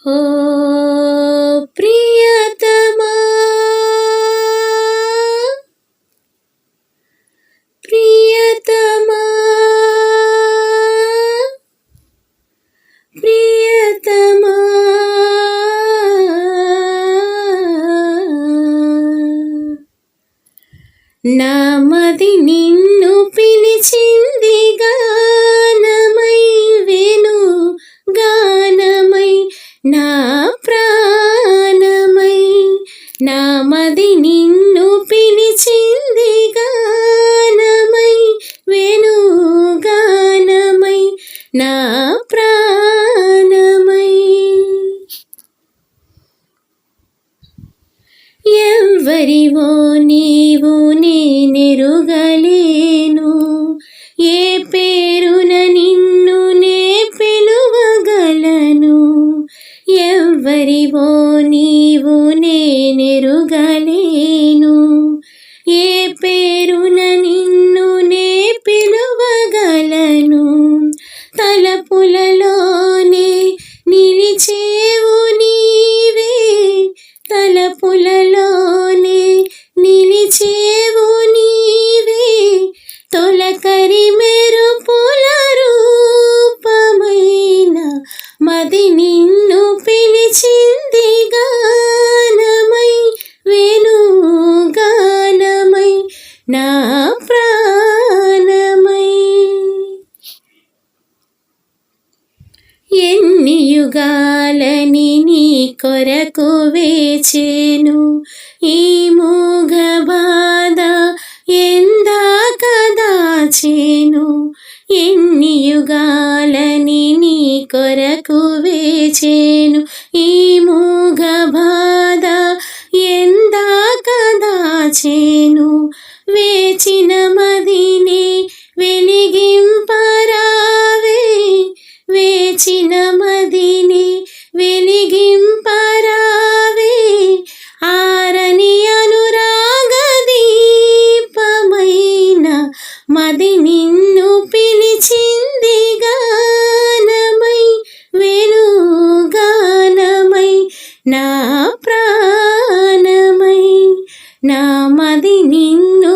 ఓ ప్రియతమా ప్రియతమా ప్రియతమా నా మది నిన్ను పిలిచింది గానమై వేణు గానమై నా ప్రాణమై నా మది నిన్ను పిలిచింది గానమై వేణు గానమై నా ప్రాణమై ఎవ్వరివో నీవు నేనెరుగలేను ఏ పేరున నిన్ను నే పిలువగలను ఎవ్వరివో నీవు నేనెరుగలేను ఏ పేరున నిన్ను నే పిలువగలను తలపులలోనే నిలిచేవు నీవే తలపులలోనే నిలిచేవు నీవే తొలకరి మెరుపుల రూపమైన మది నిన్ను పిలిచింది గానమై వేణు గానమై నా ప్రాణమై ఎన్ని యుగాలని నీ కొరకు వేచేను ఈ మూగ బాధ ఎందాక దాచేను ఎన్ని యుగాలని నీ కొరకు వేచేను ఈ మూగ బాధ ఎందాక దాచేను వేచిన మదినే వెలిగింపరావే వేచిన మదిని వెలిగింపరావే ఆరని అనురాగ దీపమైన మది నిన్ను పిలిచింది గానమై వేణు గానమై నా ప్రాణమై నా మది నిన్ను